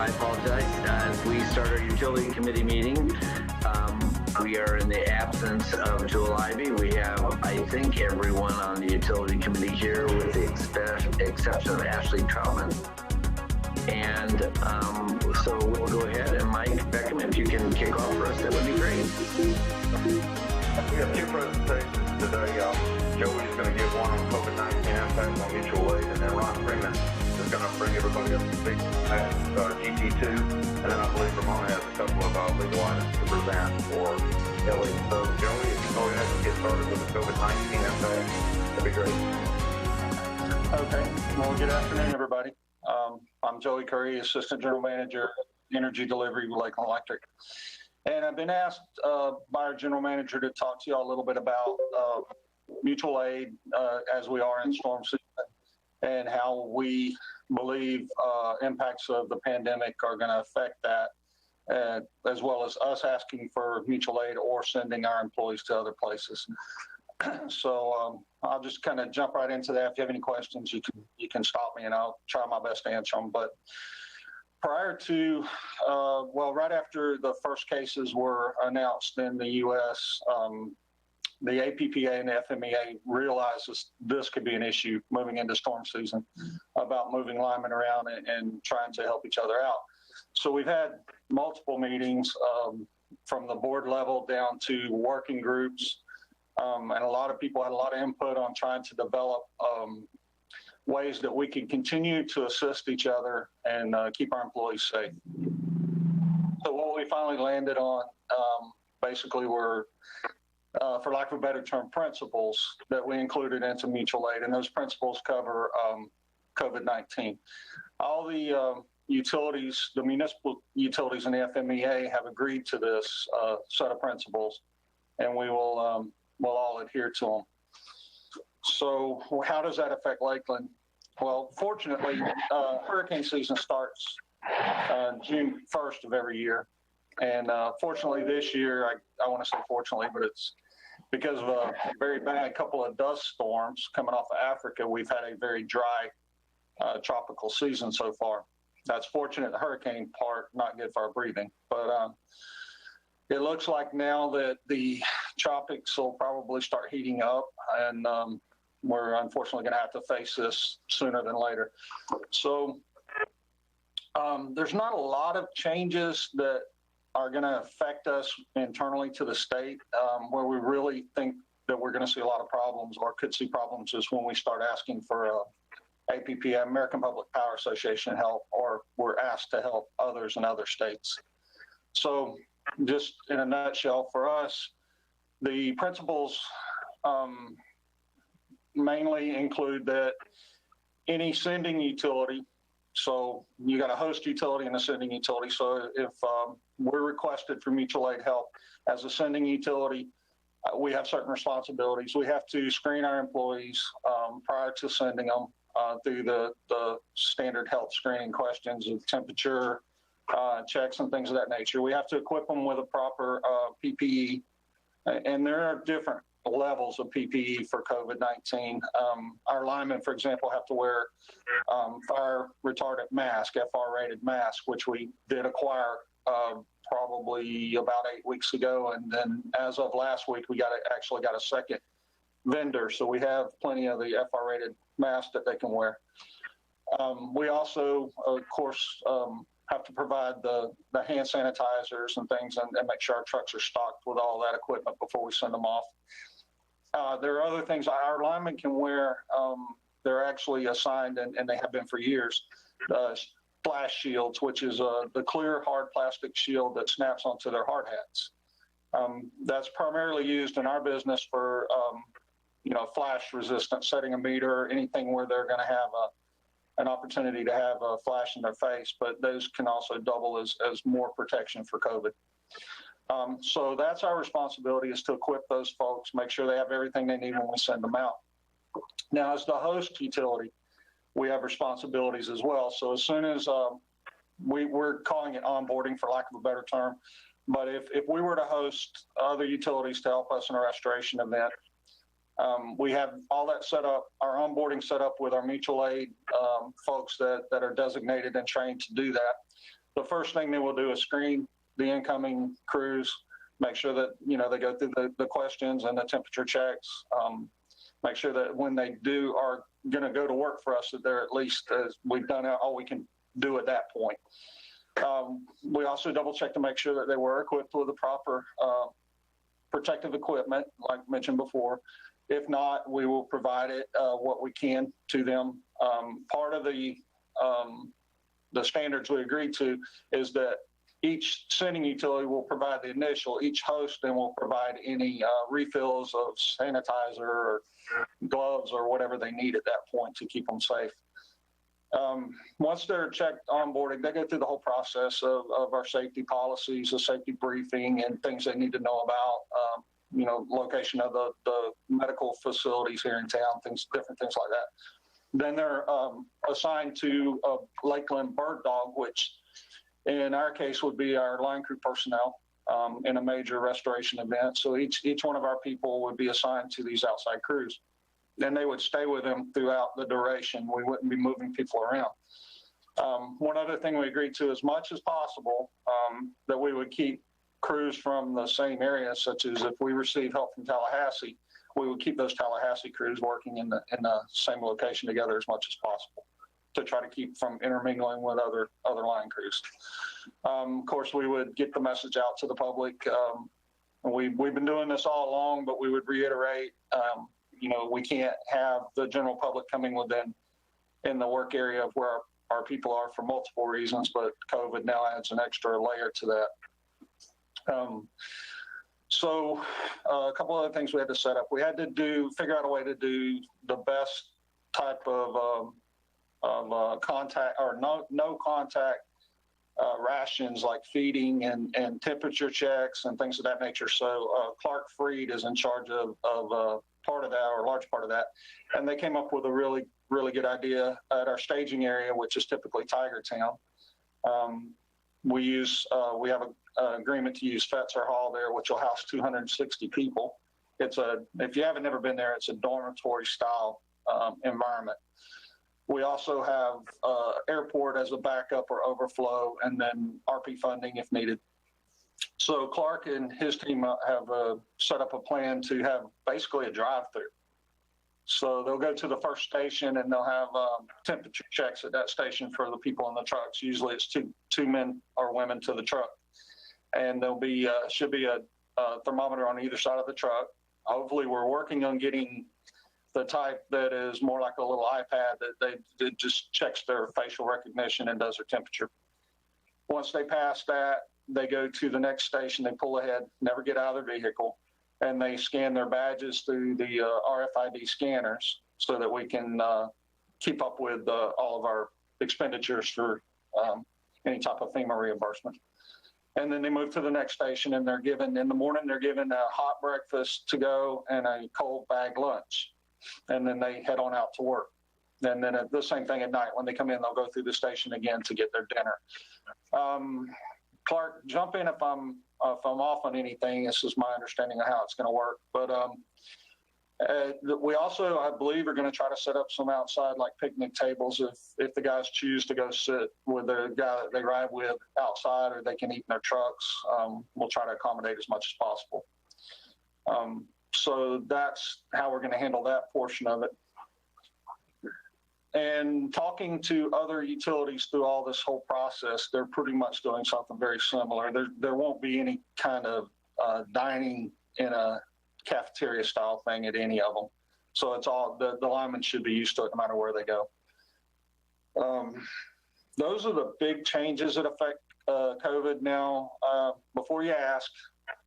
I apologize. As we start our utility committee meeting, we are in the absence of Joel Ivy. We have, I think, everyone on the utility committee here with the exception of Ashley Troutman. And so we'll go ahead, and Mike Beckham, if you can kick off for us, that would be great. We have two presentations today. Joey's going to give one on COVID-19 impact on mutual aid, and then Ron Freeman is going to bring everybody up to speed at GT2. And then I believe Ramona has a couple of legal items to present for Ellie. So, Joey, if you go ahead and get started with the COVID-19 impact, that'd be great. Okay. Well, good afternoon, everybody. I'm Joey Curry, Assistant General Manager, Energy Delivery with Lakeland Electric. And I've been asked by our General Manager to talk to you all a little bit about mutual aid as we are in storm season and how we believe impacts of the pandemic are going to affect that, as well as us asking for mutual aid or sending our employees to other places. So I'll just kind of jump right into that. If you have any questions, you can stop me and I'll try my best to answer them. But prior to, right after the first cases were announced in the U.S., the APPA and the FMEA realized this could be an issue moving into storm season about moving linemen around and trying to help each other out. So we've had multiple meetings from the board level down to working groups. And a lot of people had a lot of input on trying to develop ways that we can continue to assist each other and keep our employees safe. So what we finally landed on basically were, for lack of a better term, principles that we included into mutual aid. And those principles cover COVID-19. All the utilities, the municipal utilities and the FMEA have agreed to this set of principles, and we will we'll all adhere to them. So how does that affect Lakeland? Well, fortunately, hurricane season starts June 1st of every year. And fortunately this year, I want to say fortunately, but it's because of a very bad couple of dust storms coming off of Africa, we've had a very dry tropical season so far. That's fortunate, the hurricane part, not good for our breathing. But it looks like now that the tropics will probably start heating up, and we're unfortunately going to have to face this sooner than later. So there's not a lot of changes that are going to affect us internally to the state. Where we really think that we're going to see a lot of problems or could see problems is when we start asking for APPA, American Public Power Association help, or we're asked to help others in other states. So just in a nutshell, for us, the principles mainly include that any sending utility, so you got a host utility and a sending utility. So if we're requested for mutual aid help as a sending utility, we have certain responsibilities. We have to screen our employees prior to sending them through the standard health screening questions of temperature, checks and things of that nature. We have to equip them with a proper PPE, and there are different levels of PPE for COVID-19. Our linemen, for example, have to wear fire retardant mask, FR rated mask, which we did acquire probably about 8 weeks ago. And then as of last week, we actually got a second vendor. So we have plenty of the FR rated masks that they can wear. We also, of course, have to provide the hand sanitizers and things and make sure our trucks are stocked with all that equipment before we send them off. There are other things our linemen can wear. They're actually assigned, and they have been for years, splash shields, which is the clear hard plastic shield that snaps onto their hard hats. That's primarily used in our business for flash resistance, setting a meter, anything where they're going to have an opportunity to have a flash in their face, but those can also double as more protection for COVID. So that's our responsibility, is to equip those folks, make sure they have everything they need when we send them out. Now, as the host utility, we have responsibilities as well. So as soon as we're calling it onboarding, for lack of a better term, but if we were to host other utilities to help us in a restoration event, we have all that set up, our onboarding set up with our mutual aid folks that are designated and trained to do that. the first thing they will do is screen the incoming crews, make sure that, they go through the questions and the temperature checks, make sure that when they are going to go to work for us, that they're at least, as we've done all we can do at that point. We also double check to make sure that they were equipped with the proper protective equipment, like mentioned before. If not, we will provide it what we can to them. Part of the standards we agreed to is that each sending utility will provide the initial, each host then will provide any refills of sanitizer or gloves or whatever they need at that point to keep them safe. Once they're checked onboarding, they go through the whole process of our safety policies, a safety briefing, and things they need to know about, location of the medical facilities here in town, different things like that. Then they're assigned to a Lakeland bird dog, which in our case would be our line crew personnel in a major restoration event. So each one of our people would be assigned to these outside crews. Then they would stay with them throughout the duration. We wouldn't be moving people around. One other thing we agreed to, as much as possible, that we would keep crews from the same area, such as if we receive help from Tallahassee, we would keep those Tallahassee crews working in the same location together as much as possible to try to keep from intermingling with other line crews. Of course, we would get the message out to the public. We've been doing this all along, but we would reiterate, we can't have the general public coming in the work area of where our people are for multiple reasons, but COVID now adds an extra layer to that. So a couple other things we had to set up. We had to figure out a way to do the best type of contact or no contact rations, like feeding and temperature checks and things of that nature. So Clark Freed is in charge of part of that, or a large part of that. And they came up with a really, really good idea at our staging area, which is typically Tiger Town. We have an agreement to use Fetzer Hall there, which will house 260 people. If you haven't never been there, it's a dormitory style environment. We also have airport as a backup or overflow, and then RP funding if needed. So Clark and his team have set up a plan to have basically a drive-through. So they'll go to the first station and they'll have temperature checks at that station for the people in the trucks. Usually it's two men or women to the truck. And there'll be should be a thermometer on either side of the truck. Hopefully we're working on getting the type that is more like a little iPad that just checks their facial recognition and does their temperature. Once they pass that, they go to the next station, they pull ahead, never get out of their vehicle, and they scan their badges through the RFID scanners so that we can keep up with all of our expenditures for any type of FEMA reimbursement. And then they move to the next station, and in the morning, they're given a hot breakfast to go and a cold bag lunch. And then they head on out to work. And then the same thing at night. When they come in, they'll go through the station again to get their dinner. Clark, jump in if I'm off on anything. This is my understanding of how it's going to work. But we also, I believe, are going to try to set up some outside, like picnic tables, if the guys choose to go sit with the guy that they ride with outside, or they can eat in their trucks. We'll try to accommodate as much as possible. So that's how we're going to handle that portion of it. And talking to other utilities through all this whole process, they're pretty much doing something very similar. There won't be any kind of dining in a cafeteria style thing at any of them. So it's all, the linemen should be used to it no matter where they go. Those are the big changes that affect COVID now. Before you ask,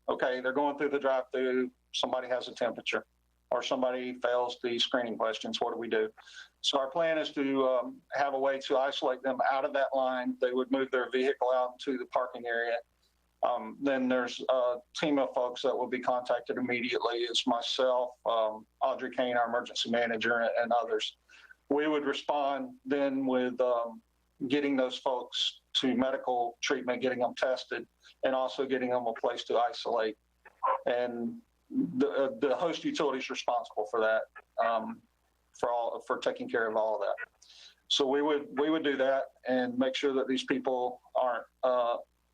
okay, they're going through the drive-through, somebody has a temperature or somebody fails the screening questions, what do we do? So our plan is to have a way to isolate them out of that line. They would move their vehicle out into the parking area. Then there's a team of folks that will be contacted immediately. It's myself, Audrey Kane, our emergency manager, and others. We would respond then with getting those folks to medical treatment, getting them tested, and also getting them a place to isolate. And the host utility is responsible for that, for taking care of all of that. So we would do that and make sure that these people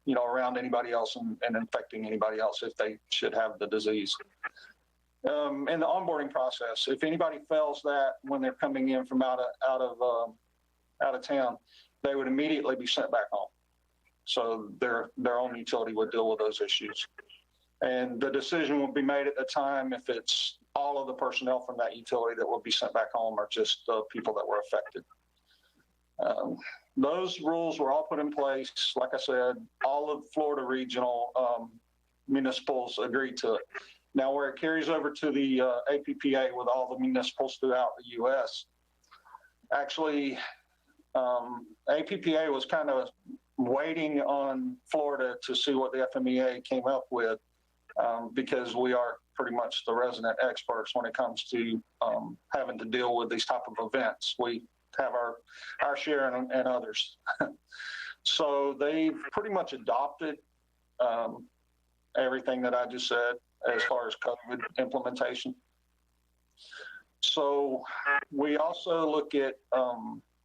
around anybody else and infecting anybody else if they should have the disease. In the onboarding process, if anybody fails that when they're coming in from out of town, they would immediately be sent back home. So their own utility would deal with those issues. And the decision will be made at the time if it's all of the personnel from that utility that will be sent back home or just the people that were affected. Those rules were all put in place. Like I said, all of Florida regional municipals agreed to it. Now, where it carries over to the APPA with all the municipals throughout the U.S., actually, APPA was kind of waiting on Florida to see what the FMEA came up with, because we are pretty much the resident experts when it comes to having to deal with these type of events. We have our share and others. So they've pretty much adopted everything that I just said as far as COVID implementation. So we also look at,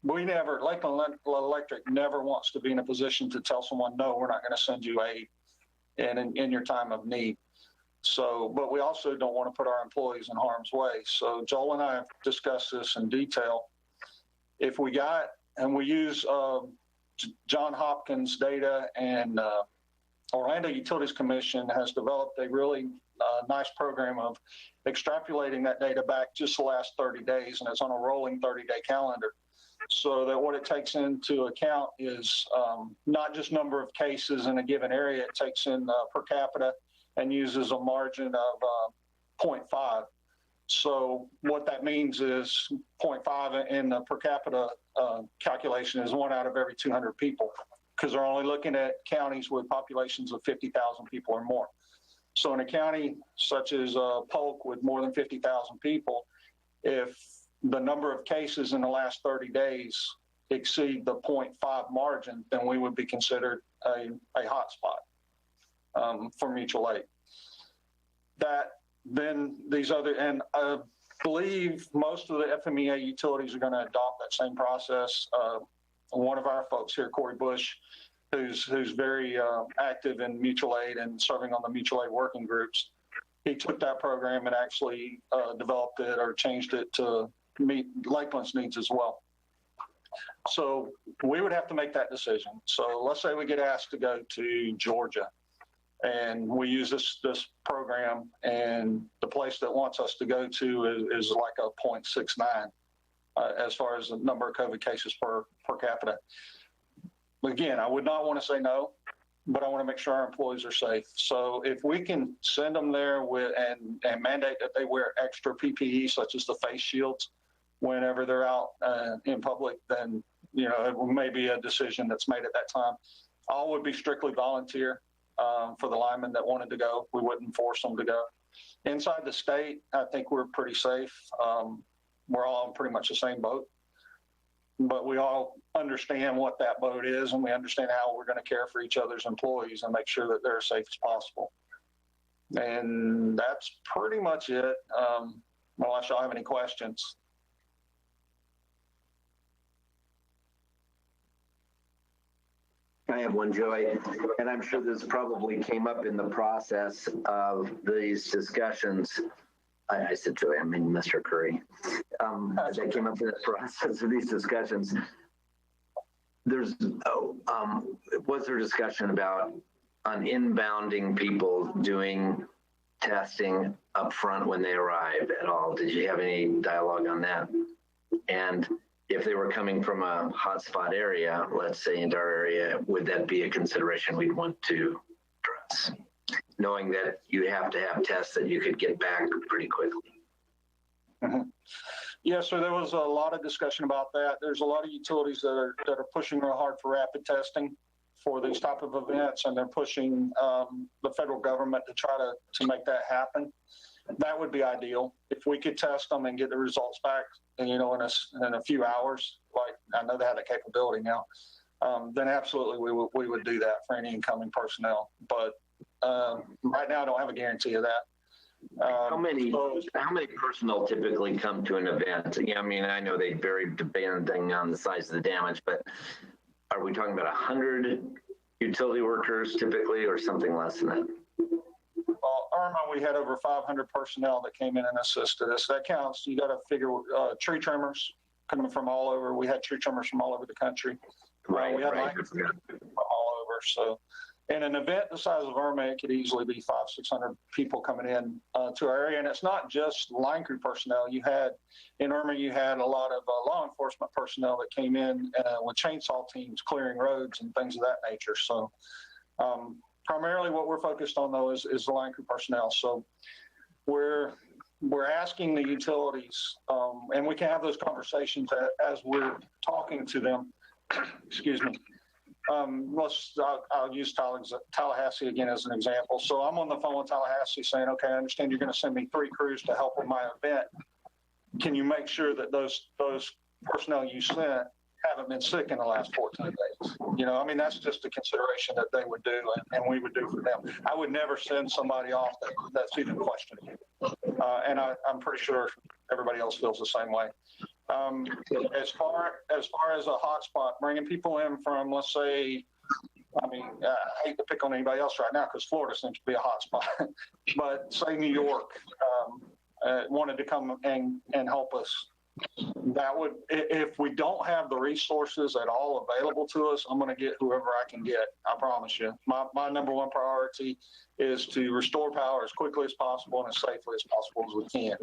Lakeland Electric never wants to be in a position to tell someone, no, we're not going to send you aid in your time of need. So, but we also don't want to put our employees in harm's way. So Joel and I have discussed this in detail. If we use John Hopkins data, and Orlando Utilities Commission has developed a really nice program of extrapolating that data back just the last 30 days, and it's on a rolling 30-day calendar. So that what it takes into account is not just number of cases in a given area, it takes in per capita and uses a margin of 0.5. So what that means is 0.5 in the per capita calculation is 1 out of every 200 people, because they're only looking at counties with populations of 50,000 people or more. So in a county such as Polk with more than 50,000 people, if the number of cases in the last 30 days exceed the 0.5 margin, then we would be considered a hotspot for mutual aid. That then these other, and I believe most of the FMEA utilities are going to adopt that same process. One of our folks here, Corey Bush, who's very active in mutual aid and serving on the mutual aid working groups, he took that program and actually developed it or changed it to meet Lakeland's needs as well. So we would have to make that decision. So let's say we get asked to go to Georgia, and we use this program, and the place that wants us to go to is like a 0.69 as far as the number of COVID cases per capita. Again, I would not want to say no, but I want to make sure our employees are safe. So if we can send them there and mandate that they wear extra PPE, such as the face shields, whenever they're out in public, then it may be a decision that's made at that time. All would be strictly volunteer. For the linemen that wanted to go, we wouldn't force them to go. Inside the state, I think we're pretty safe. We're all in pretty much the same boat, but we all understand what that boat is, and we understand how we're going to care for each other's employees and make sure that they're as safe as possible. And that's pretty much it. Unless y'all have any questions. I have one, Joey, and I'm sure this probably came up in the process of these discussions. I said Joey, I mean Mr. Curry. That came up in the process of these discussions. Was there discussion about on inbounding people doing testing up front when they arrive at all? Did you have any dialogue on that? And if they were coming from a hotspot area, let's say into our area, would that be a consideration we'd want to address? Knowing that you have to have tests that you could get back pretty quickly. Mm-hmm. Yeah, so there was a lot of discussion about that. There's a lot of utilities that are pushing real hard for rapid testing for these type of events, and they're pushing the federal government to try to make that happen. That would be ideal if we could test them and get the results back, in a few hours. Like I know they have that capability now. Then absolutely we would do that for any incoming personnel. But right now I don't have a guarantee of that. How many personnel typically come to an event? Yeah, I mean, I know they vary depending on the size of the damage, but are we talking about 100 utility workers typically, or something less than that? Irma, we had over 500 personnel that came in and assisted us. That counts. You got to figure tree trimmers coming from all over. We had tree trimmers from all over the country. Right, we had right. from all over. So, in an event the size of Irma, it could easily be 500-600 people coming in to our area. And it's not just line crew personnel. In Irma, you had a lot of law enforcement personnel that came in with chainsaw teams clearing roads and things of that nature. So, primarily what we're focused on, though, is the line crew personnel. So we're asking the utilities, and we can have those conversations as we're talking to them. Excuse me. I'll use Tallahassee again as an example. So I'm on the phone with Tallahassee saying, okay, I understand you're going to send me 3 crews to help with my event. Can you make sure that those personnel you sent haven't been sick in the last 14 days? That's just a consideration that they would do and we would do for them. I would never send somebody off that's even questionable. And I'm pretty sure everybody else feels the same way. As far as a hotspot, bringing people in from, let's say, I hate to pick on anybody else right now because Florida seems to be a hotspot, but say New York wanted to come and help us. That would, if we don't have the resources at all available to us, I'm going to get whoever I can get. I promise you. My number one priority is to restore power as quickly as possible and as safely as possible as we can.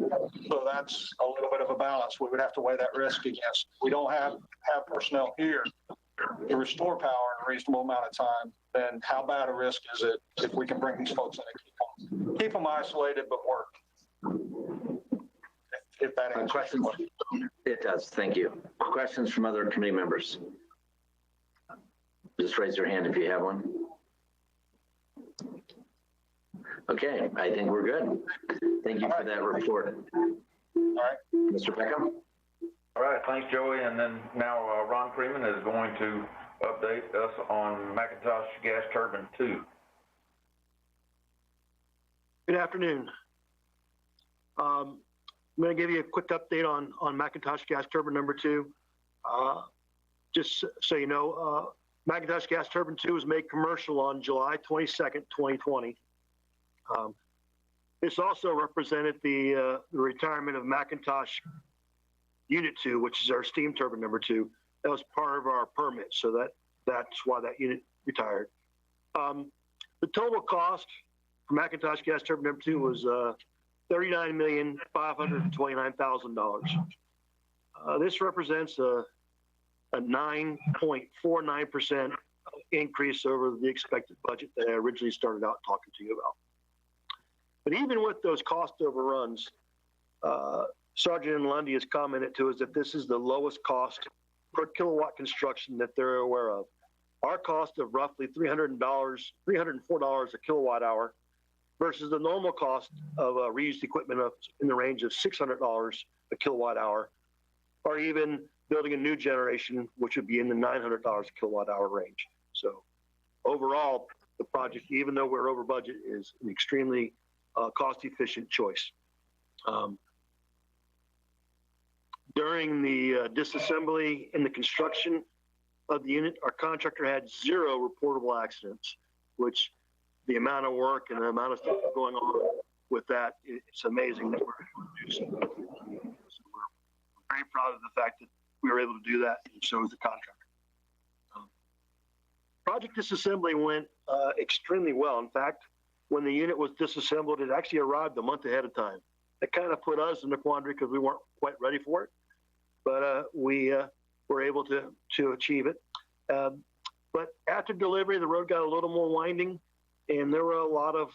So that's a little bit of a balance. We would have to weigh that risk against. We don't have personnel here to restore power in a reasonable amount of time. Then how bad a risk is it if we can bring these folks in and keep them isolated but work? If that answers questions? It does. Thank you. Questions from other committee members? Just raise your hand if you have one. Okay, I think we're good. Thank you for that report. All right. Mr. Peckham? All right, thanks, Joey. And then now Ron Freeman is going to update us on McIntosh Gas Turbine 2. Good afternoon. I'm going to give you a quick update on McIntosh Gas Turbine number 2. Just so you know, McIntosh Gas Turbine 2 was made commercial on July 22nd, 2020. This also represented the retirement of McIntosh Unit 2, which is our steam turbine number 2. That was part of our permit, so that's why that unit retired. The total cost for McIntosh Gas Turbine number 2 was $39,529,000. This represents a 9.49% increase over the expected budget that I originally started out talking to you about. But even with those cost overruns, Sergeant Lundy has commented to us that this is the lowest cost per kilowatt construction that they're aware of. Our cost of roughly $304 a kilowatt hour versus the normal cost of reused equipment in the range of $600 a kilowatt hour, or even building a new generation, which would be in the $900 a kilowatt hour range. So overall, the project, even though we're over budget, is an extremely cost-efficient choice. During the disassembly and the construction of the unit, our contractor had 0 reportable accidents, which the amount of work and the amount of stuff going on with that, it's amazing that we're able to do so. We're very proud of the fact that we were able to do that, and so is the contractor. Project disassembly went extremely well. In fact, when the unit was disassembled, it actually arrived a month ahead of time. That kind of put us in the quandary because we weren't quite ready for it, but we were able to achieve it. But after delivery, the road got a little more winding, and there were a lot of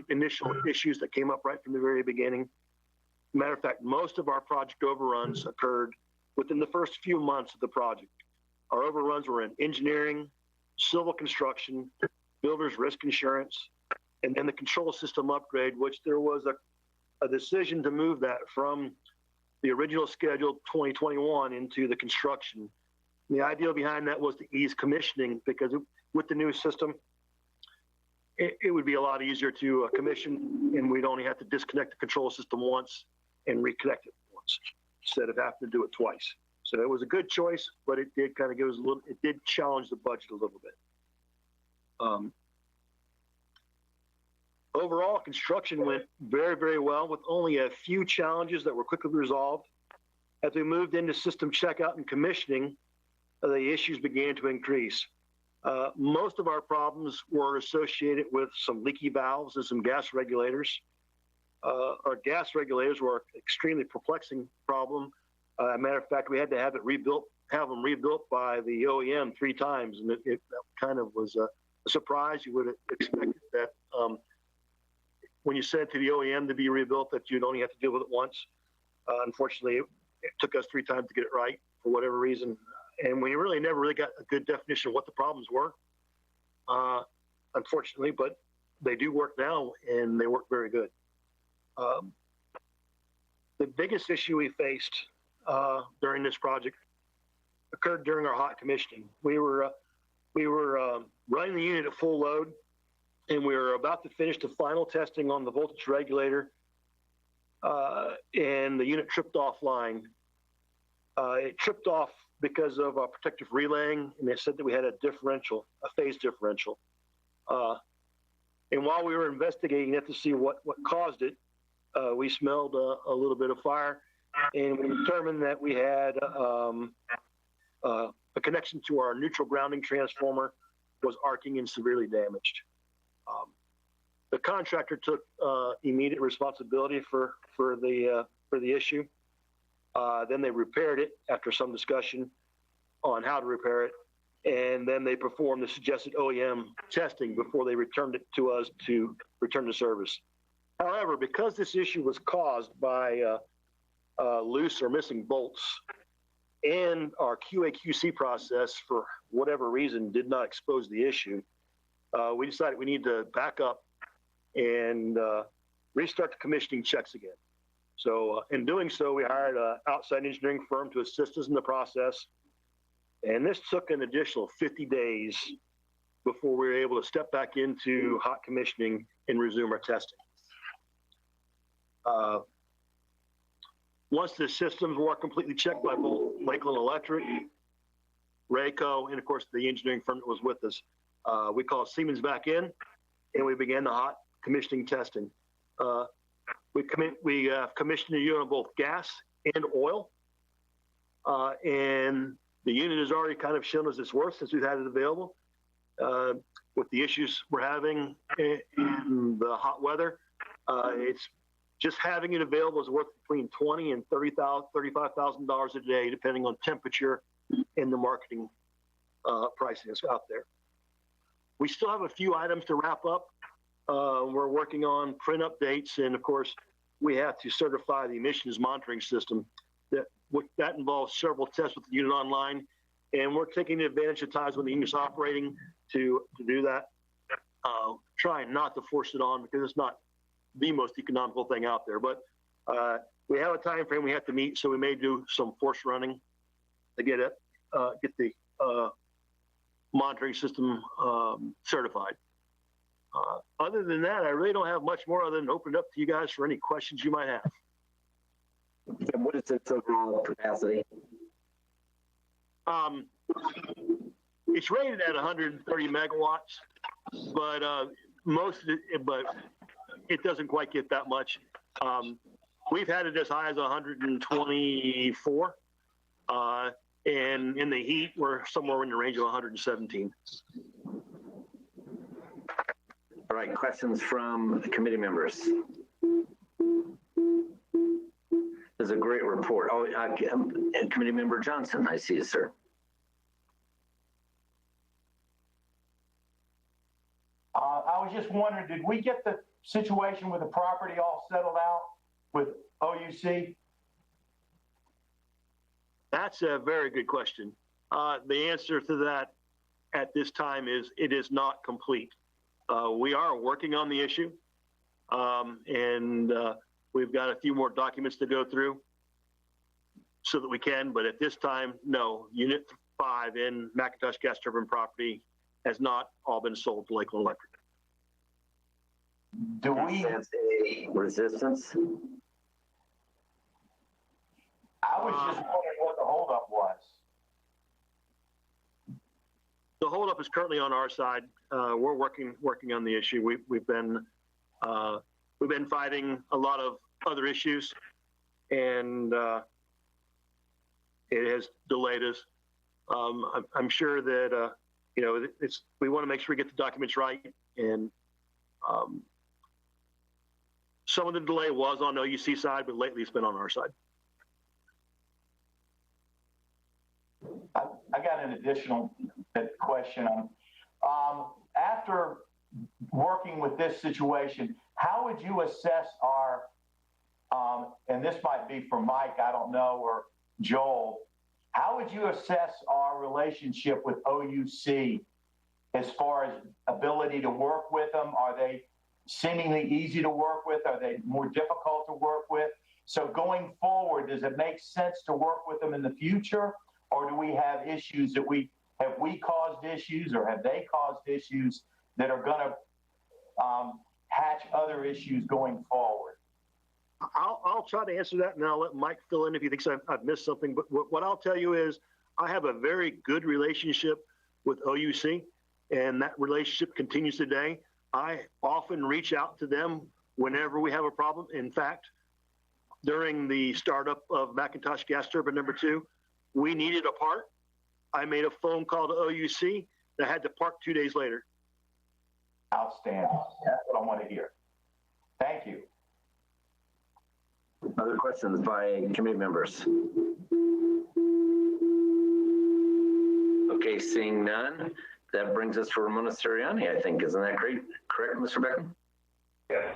initial issues that came up right from the very beginning. Matter of fact, most of our project overruns occurred within the first few months of the project. Our overruns were in engineering, civil construction, builder's risk insurance, and then the control system upgrade, which there was a decision to move that from the original scheduled 2021 into the construction. And the idea behind that was to ease commissioning, because with the new system, it would be a lot easier to commission, and we'd only have to disconnect the control system once and reconnect it once instead of having to do it twice. So it was a good choice, but it did kind of give us a little, it did challenge the budget a little bit. Overall, construction went very, very well with only a few challenges that were quickly resolved. As we moved into system checkout and commissioning, the issues began to increase. Most of our problems were associated with some leaky valves and some gas regulators. Our gas regulators were an extremely perplexing problem. As a matter of fact, we had to have them rebuilt by the OEM 3 times, and it kind of was a surprise. You would have expected that when you sent it to the OEM to be rebuilt, that you'd only have to deal with it once. Unfortunately, it took us 3 times to get it right for whatever reason, and we really never really got a good definition of what the problems were. Unfortunately, but they do work now, and they work very good. The biggest issue we faced during this project occurred during our hot commissioning. We were running the unit at full load, and we were about to finish the final testing on the voltage regulator, and the unit tripped offline. It tripped off because of a protective relaying, and they said that we had a phase differential. And while we were investigating it to see what caused it, we smelled a little bit of fire, and we determined that we had a connection to our neutral grounding transformer was arcing and severely damaged. The contractor took immediate responsibility for the issue. Then they repaired it after some discussion on how to repair it, and then they performed the suggested OEM testing before they returned it to us to return to service. However, because this issue was caused by loose or missing bolts, and our QA/QC process, for whatever reason, did not expose the issue, we decided we need to back up and restart the commissioning checks again. So in doing so, we hired an outside engineering firm to assist us in the process. And this took an additional 50 days before we were able to step back into hot commissioning and resume our testing. Once the systems were completely checked by both Lakeland Electric, Rayco, and of course the engineering firm that was with us, we called Siemens back in, and we began the hot commissioning testing. We commissioned the unit on both gas and oil, and the unit has already kind of shown us its worth since we've had it available. With the issues we're having in the hot weather, it's just having it available is worth between $20,000 and $35,000 a day, depending on temperature and the marketing pricing that's out there. We still have a few items to wrap up. We're working on print updates, and of course, we have to certify the emissions monitoring system. That involves several tests with the unit online, and we're taking advantage of times when the unit's operating to do that. Trying not to force it on because it's not the most economical thing out there, but we have a time frame we have to meet, so we may do some force running to get the monitoring system certified. Other than that, I really don't have much more other than open it up to you guys for any questions you might have. And what is its overall capacity? It's rated at 130 megawatts, but but it doesn't quite get that much. We've had it as high as 124, and in the heat, we're somewhere in the range of 117. All right, questions from committee members? This is a great report. Oh, Committee Member Johnson, I see you, sir. I was just wondering, did we get the situation with the property all settled out with OUC? That's a very good question. The answer to that at this time is it is not complete. We are working on the issue, and we've got a few more documents to go through so that we can, but at this time, no. Unit 5 in McIntosh Gas Turbine property has not all been sold to Lakeland Electric. Do we? That's a resistance. I was just wondering what the holdup was. the holdup is currently on our side. We're working on the issue. We've been fighting a lot of other issues, and it has delayed us. I'm sure that we want to make sure we get the documents right, and some of the delay was on the OUC side, but lately it's been on our side. I got an additional question. After working with this situation, how would you assess our, and this might be for Mike, I don't know, or Joel, how would you assess our relationship with OUC as far as ability to work with them? Are they seemingly easy to work with? Are they more difficult to work with? So going forward, does it make sense to work with them in the future? Or do we have issues that we caused issues, or have they caused issues that are going to hatch other issues going forward? I'll try to answer that, and I'll let Mike fill in if he thinks I've missed something. But what I'll tell you is I have a very good relationship with OUC, and that relationship continues today. I often reach out to them whenever we have a problem. In fact, during the startup of Macintosh gas turbine number 2, we needed a part. I made a phone call to OUC that had to park 2 days later. Outstanding. That's what I want to hear. Thank you. Other questions by committee members? Okay, seeing none, that brings us to Ramona Sirianni, I think. Isn't that correct, Mr. Beckham? Yes.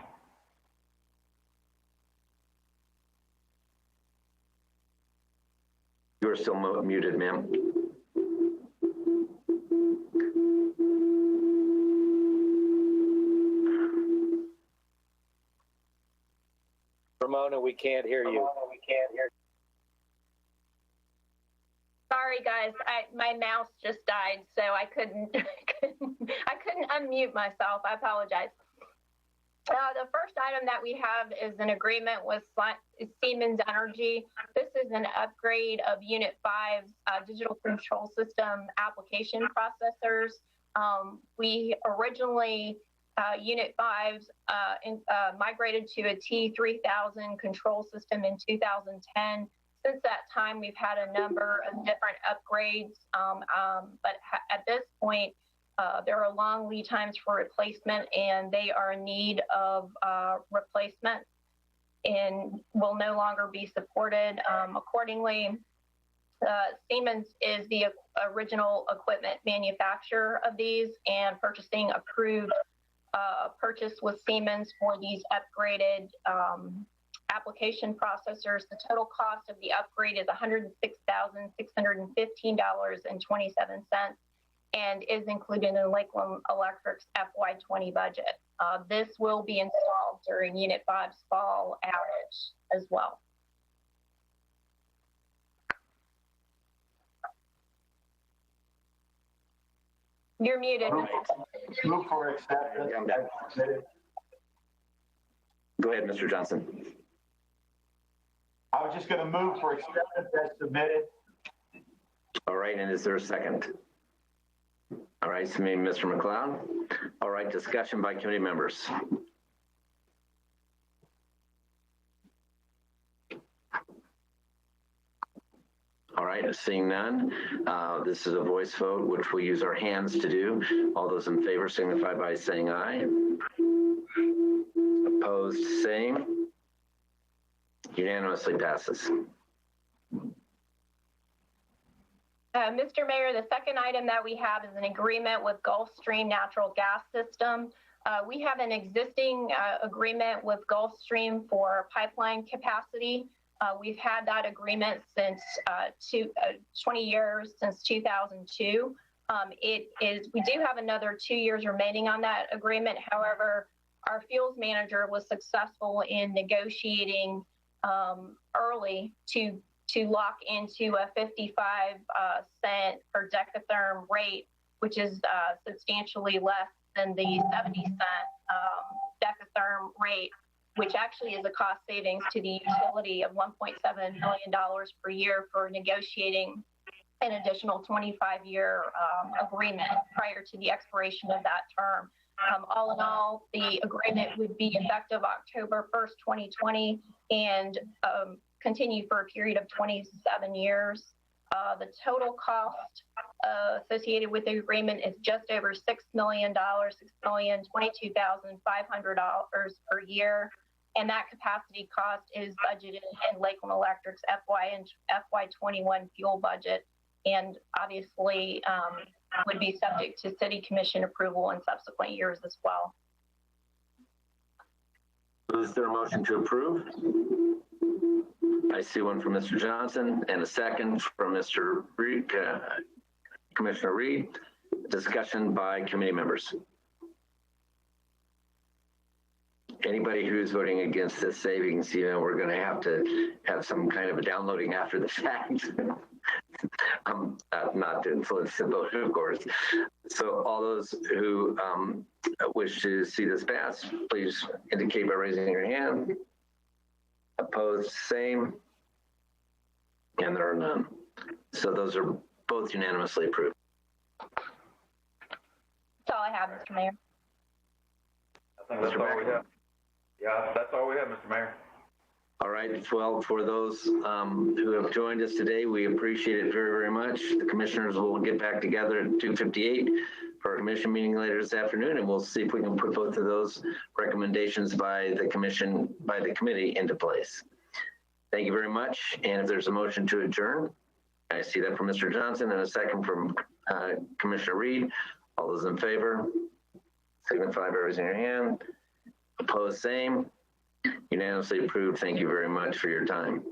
You are still muted, ma'am. Ramona, we can't hear you. Sorry, guys. My mouse just died, so I couldn't unmute myself. I apologize. The first item that we have is an agreement with Siemens Energy. This is an upgrade of Unit 5's digital control system application processors. We originally, Unit 5's migrated to a T3000 control system in 2010. Since that time, we've had a number of different upgrades, but at this point, there are long lead times for replacement, and they are in need of replacement and will no longer be supported. Accordingly, Siemens is the original equipment manufacturer of these, and purchasing approved purchase with Siemens for these upgraded application processors. The total cost of the upgrade is $106,615.27 and is included in Lakeland Electric's FY20 budget. This will be installed during Unit 5's fall outage as well. You're muted. Move for acceptance. Go ahead, Mr. Johnson. I was just going to move for acceptance as submitted. All right, and is there a second? All right, so me, Mr. McLeod. All right, discussion by committee members. All right, seeing none, this is a voice vote, which we'll use our hands to do. All those in favor signify by saying aye. Opposed, same. Unanimously passes. Mr. Mayor, the second item that we have is an agreement with Gulfstream Natural Gas System. We have an existing agreement with Gulfstream for pipeline capacity. We've had that agreement since 20 years, since 2002. We do have another 2 years remaining on that agreement. However, our fuels manager was successful in negotiating early to lock into a 55-cent per decatherm rate, which is substantially less than the 70-cent decatherm rate, which actually is a cost savings to the utility of $1.7 million per year for negotiating an additional 25-year agreement prior to the expiration of that term. All in all, the agreement would be effective October 1st, 2020, and continue for a period of 27 years. The total cost associated with the agreement is just over $6 million, $6,022,500 per year. And that capacity cost is budgeted in Lakeland Electric's FY21 fuel budget, and obviously would be subject to City Commission approval in subsequent years as well. Is there a motion to approve? I see one from Mr. Johnson and a second from Mr. Reed, Commissioner Reed. Discussion by committee members. Anybody who's voting against this savings, we're going to have some kind of a downloading after the fact. Not to influence the vote, of course. So all those who wish to see this pass, please indicate by raising your hand. Opposed, same. And there are none. So those are both unanimously approved. That's all I have, Mr. Mayor. I think that's all we have. Yeah, that's all we have, Mr. Mayor. All right. Well, for those who have joined us today, we appreciate it very, very much. The commissioners will get back together at 2:58 for our commission meeting later this afternoon, and we'll see if we can put both of those recommendations by the committee into place. Thank you very much. And if there's a motion to adjourn, I see that from Mr. Johnson and a second from Commissioner Reed. All those in favor, signify by raising your hand. Opposed, same. Unanimously approved. Thank you very much for your time.